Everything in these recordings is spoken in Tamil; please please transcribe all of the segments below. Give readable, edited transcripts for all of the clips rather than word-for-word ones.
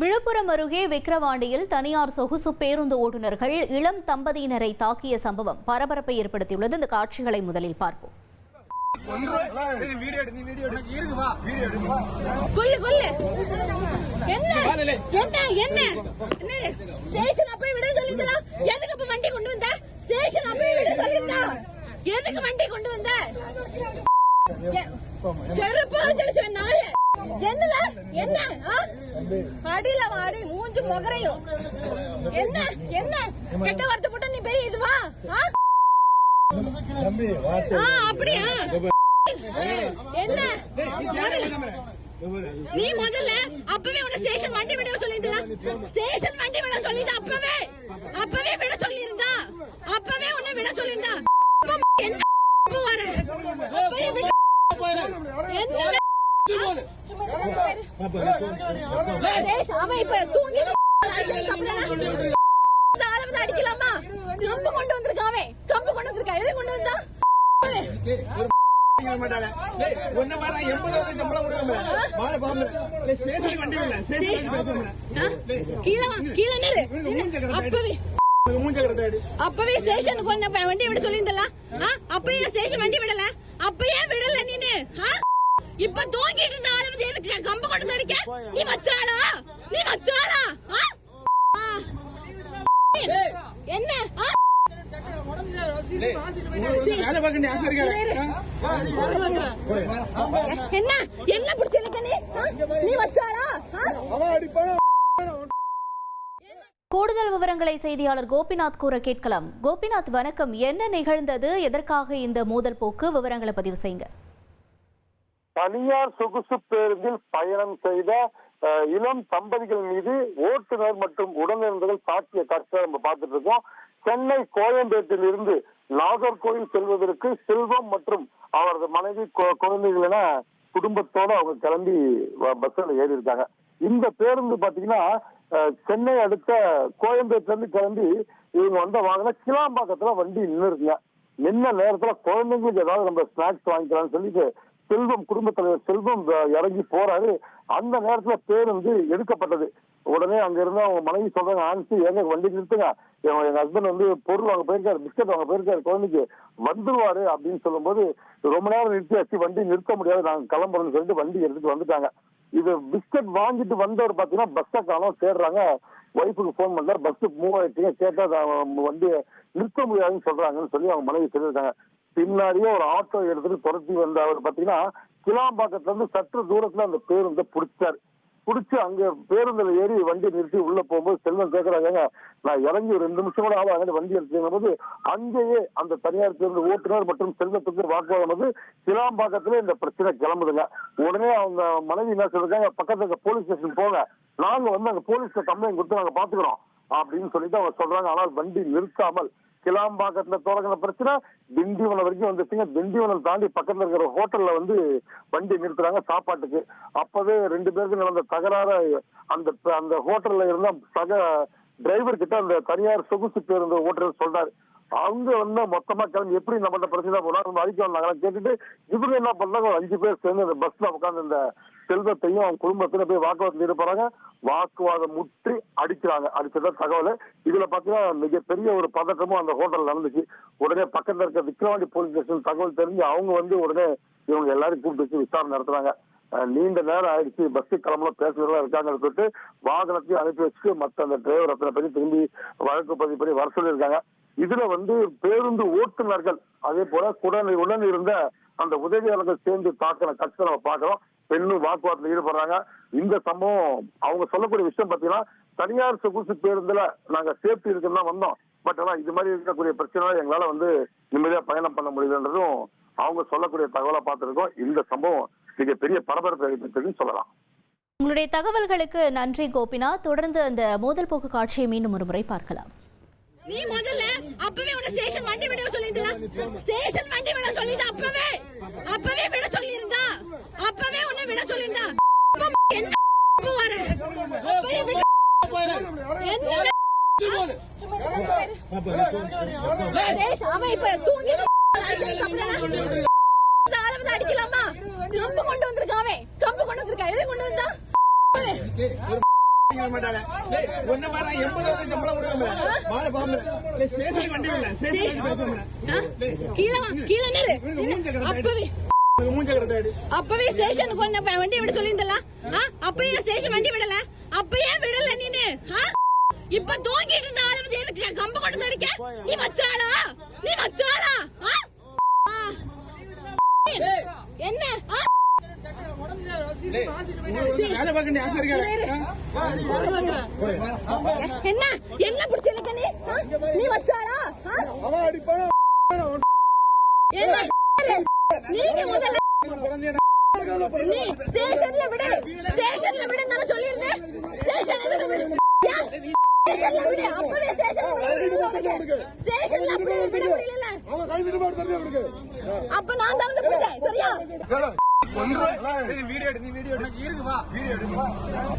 விழுப்புரம் அருகே விக்கிரவாண்டியில் தனியார் சொகுசு பேருந்து ஓட்டுநர்கள் இளம் தம்பதியினரை தாக்கிய சம்பவம் பரபரப்பை ஏற்படுத்தியுள்ளது. இந்த காட்சிகளை முதலில் பார்ப்போம். அடியில வாடி மூஞ்சி முகரையும் என்ன என்ன கெட்ட வார்த்தை போட்டா நீ பெரிய இதுவா அப்படியா என்ன நீ முதல்ல அப்பவே உன்னை ஸ்டேஷன் வண்டி விட சொல்லிருந்தா ஸ்டேஷன் வண்டி விட சொல்லிருந்தா அப்பவே விட சொல்லிருந்தா அப்பவே உன்னை விட சொல்லிருந்தா என்ன வர அடிக்கலாமா கம்பு கொண்டு வந்திருக்காவே கம்பு கொண்டு வந்திருக்கா எதை கொண்டு வந்தா அப்பவே ஸ்டேஷனுக்கு வண்டி விட சொல்லிருந்தா அப்பயே ஸ்டேஷன் வண்டி விடல அப்பயே விடல நீனு இப்ப தூங்கிட்டு இருந்த ஆளு எதுக்கு கம்பு கொண்டு அடிக்க நீ வச்சாளா என்ன என்ன என்ன பிடிச்சிருக்க நீ வச்சாளா? கூடுதல் விவரங்களை செய்தியாளர் கோபிநாத் கூற கேட்கலாம். கோபிநாத் வணக்கம். என்ன நிகழ்ந்தது? எதற்காக இந்த மோதல் போக்கு? விவரங்களை பதிவு செய்யுங்க. தனியார் சொகுசு பேருந்தில் பயணம் செய்த இளம் தம்பதிகள் மீது ஓட்டுநர் மற்றும் உடனிருந்தவர்கள் தாக்கிய காட்சியை நம்ம பார்த்துட்டு இருக்கோம். சென்னை கோயம்பேட்டில் இருந்து நாகர்கோவில் செல்வதற்கு செல்வம் மற்றும் அவரது மனைவி குழந்தைகள் என குடும்பத்தோட அவங்க கிளம்பி பஸ்ல ஏறி இருக்காங்க. இந்த பேருந்து பாத்தீங்கன்னா சென்னை அடுத்த கோயம்பேட்டில இருந்து கிளம்பி இவங்க வந்த வாங்கினா கிளாம்பாக்கத்துல வண்டி நின்றுருக்குங்க. நின்ன நேரத்துல குழந்தைங்களுக்கு ஏதாவது நம்ம ஸ்நாக்ஸ் வாங்கிக்கலாம்னு சொல்லிட்டு செல்வம் குடும்ப தலைவர் செல்வம் இறங்கி போறாரு. அந்த நேரத்துல பேருந்து எடுக்கப்பட்டது. உடனே அங்க இருந்து அவங்க மனைவி சொல்றாங்க, ஆன்சி எங்க வண்டி நிறுத்துங்க, எங்க ஹஸ்பண்ட் வந்து பொருள் வாங்க போயிருக்காரு, பிஸ்கட் வாங்க போயிருக்காரு, குழந்தைக்கு வந்துருவாரு அப்படின்னு சொல்லும் போது ரொம்ப நேரம் நிறுத்தியாச்சு, வண்டி நிறுத்த முடியாது, நாங்க கிளம்புறோம்னு சொல்லிட்டு வண்டி எடுத்துட்டு வந்துட்டாங்க. இது பிஸ்கட் வாங்கிட்டு வந்தவர் பாத்தீங்கன்னா பஸ்ஸை காணோம் தேடுறாங்க. ஒய்ஃபுக்கு போன் பண்ணார், பஸ் மூவ் ஆயிடுச்சுங்க, கேட்டா வண்டியை நிறுத்த முடியாதுன்னு சொல்றாங்கன்னு சொல்லி அவங்க மனைவி சொல்லியிருக்காங்க. பின்னாடியே ஒரு ஆட்டோ எடுத்துட்டு துரத்தி வந்த அவர் பாத்தீங்கன்னா கிளாம்பாக்கத்துல இருந்து சற்று தூரத்துல அந்த பேருந்தை புடிச்சு அங்க பேருந்துல ஏறி வண்டி நிறுத்தி உள்ள போகும்போது செல்வம் கேட்கறாங்க, நான் இறங்கி 2 நிமிஷம் கூட ஆகும் வண்டி எடுத்துக்கும் போது அங்கேயே அந்த தனியார் பேருந்து ஓட்டுநர் மற்றும் செல்வத்துக்கு வாக்குவாதம் வந்து கிளாம்பாக்கத்துல இந்த பிரச்சனை கிளம்புதுங்க. உடனே அவங்க மனைவி என்ன சொல்றாங்க, பக்கத்துல போலீஸ் ஸ்டேஷன் போங்க, நாங்க வந்து அங்க போலீஸ்ல கம்ப்ளைண்ட் கொடுத்து நாங்க பாத்துக்கிறோம் அப்படின்னு சொல்லிட்டு அவங்க சொல்றாங்க. ஆனால் வண்டி நிறுத்தாமல் கிளாம்பாக்கத்துல தொடங்கின பிரச்சனை திண்டிவனம் வரைக்கும் வந்துச்சுங்க. திண்டிவனம் தாண்டி பக்கத்துல இருக்கிற ஹோட்டல்ல வந்து வண்டி நிறுத்துறாங்க சாப்பாட்டுக்கு. அப்பவே 2 பேருக்கு நடந்த தகராறு அந்த ஹோட்டல்ல இருந்த சக டிரைவர் கிட்ட அந்த தனியார் சொகுசு பேருந்து ஓட்டுநர் சொல்றாரு. அவங்க வந்து மொத்தமா கிளம்பி எப்படி நம்ம பிரச்சனை அழிக்க வந்தாங்க கேட்டுட்டு இவங்க என்ன பண்ணாங்க, 5 பேர் சேர்ந்து அந்த பஸ்ல உட்காந்து இந்த செல்வத்தையும் அவங்க குடும்பத்துல போய் வாக்குவாதத்தில் ஈடுபடுறாங்க. வாக்குவாதம் முற்றி அடிச்சதா தகவல். இதுல பாத்தீங்கன்னா மிகப்பெரிய ஒரு பதட்டமும் அந்த ஹோட்டல் நடந்துச்சு. உடனே பக்கத்துல இருக்க விக்கிரவாண்டி போலீஸ் ஸ்டேஷன் தகவல் தெரிஞ்சு அவங்க வந்து உடனே இவங்க எல்லாரும் கூப்பிட்டு வச்சு விசாரணை நடத்துறாங்க. நீண்ட நேரம் ஆயிடுச்சு, பஸ் கிளம்பலாம் பேசுறதெல்லாம் இருக்காங்கன்னு சொல்லிட்டு வாகனத்தையும் அனுப்பி வச்சுட்டு மற்ற அந்த டிரைவர் அத்தனை பேரும் திரும்பி வழக்கு பதிவு பண்ணி வர சொல்லியிருக்காங்க. இதுல வந்து பேருந்து ஓட்டுநர்கள் அதே போல உடன் இருந்த அந்த உதவியாளர்கள் சேர்ந்து தாக்கின கட்சி நம்ம பார்க்கிறோம். பெண்ணும் வாக்குவாதத்தில் ஈடுபடுறாங்க. இந்த சம்பவம் அவங்க சொல்லக்கூடிய விஷயம் பாத்தீங்கன்னா, தனியார் சொகுசு பேருந்துல நாங்க சேஃப்டி இருக்குன்னு தான் வந்தோம், பட் ஆனா இது மாதிரி இருக்கக்கூடிய பிரச்சனை எங்களால வந்து நிம்மதியா பயணம் பண்ண முடியுதுன்றதும் அவங்க சொல்லக்கூடிய தகவலா பார்த்திருக்கோம். இந்த சம்பவம் மிகப்பெரிய பரபரப்பை ஏற்படுத்துன்னு சொல்லலாம். உங்களுடைய தகவல்களுக்கு நன்றி கோபிநாத். தொடர்ந்து அந்த மோதல் போக்கு காட்சியை மீண்டும் ஒரு முறை பார்க்கலாம். நீ முதல்ல அப்பவே உன்னை ஸ்டேஷன் வண்டி விட சொல்லிருந்தா ஸ்டேஷன் வண்டி விட சொல்லிருந்தா அப்பவே விட சொல்லிருந்தா அப்பவே உன்னை விட சொல்லிருந்தா என்ன வர அப்பவே விட என்ன அவன் இப்ப தூங்கி அடிக்கலாமா கம்பு கொண்டு வந்திருக்காவே கம்பு கொண்டு வந்திருக்கா எதை கொண்டு வந்தா மாட்டாங்க. ஒன்ன மாதிரி 80,000 சம்பளம் கொடுக்காம வாழ பாம்பு. ஸ்டேஷன் வண்டி இல்ல. ஸ்டேஷன் கீழே நிறு. அப்பவே ஸ்டேஷனுக்கு ஒன்ன வண்டி விட சொல்லிருந்தல. அப்பயே ஸ்டேஷன் வண்டி விடல. அப்பயே விடல நீனு. இப்ப தூங்கிட்டு இருந்த ஆளு வந்து எனக்கு கம்ப கொண்டு அடிக்க நீ வச்சாளா? நீ வச்சாளா? என்ன வேலை பார்க்க ஆசை இருக்கா? என்ன என்ன பிடிச்சிருக்க நீ? நீ வச்சாளா? நீங்க முதல்ல நீ ஸ்டேஷன்ல விடு. ஸ்டேஷன்ல விடுன்னு சொல்லிருந்தேன். ஸ்டேஷன்ல விடு. ஸ்டேஷன்ல விடு. அப்பவே ஸ்டேஷன்ல விடு. ஸ்டேஷன்ல அப்படியே விட முடியல. அப்ப நான் தான் வந்து பிடிச்சேன். சரியா?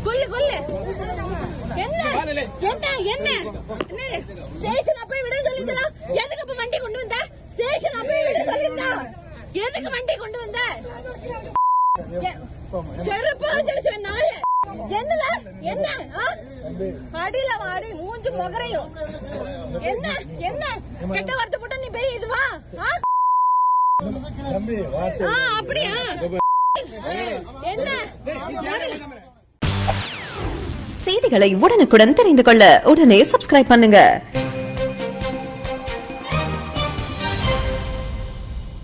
கொல்லு கொல்லு. என்ன என்ன என்ன ஸ்டேஷன் அப்பவே விட சொல்லிருந்தா. எதுக்கு அப்ப வண்டி கொண்டு வந்த? ஸ்டேஷன் அப்பவே விட சொல்லிருந்தா. எதுக்கு வண்டி கொண்டு வந்த? செருப்பு அடிச்சு நாயே. என்னல என்ன அடியில வாடி மூஞ்சு முகரையும். என்ன என்ன கெட்ட வார்த்தை போட்டா நீ பெரிய இதுவா? அப்படியா? என்ன செய்திகளை உடனுக்குடன் தெரிந்து கொள்ள உடனே சப்ஸ்கிரைப் பண்ணுங்க.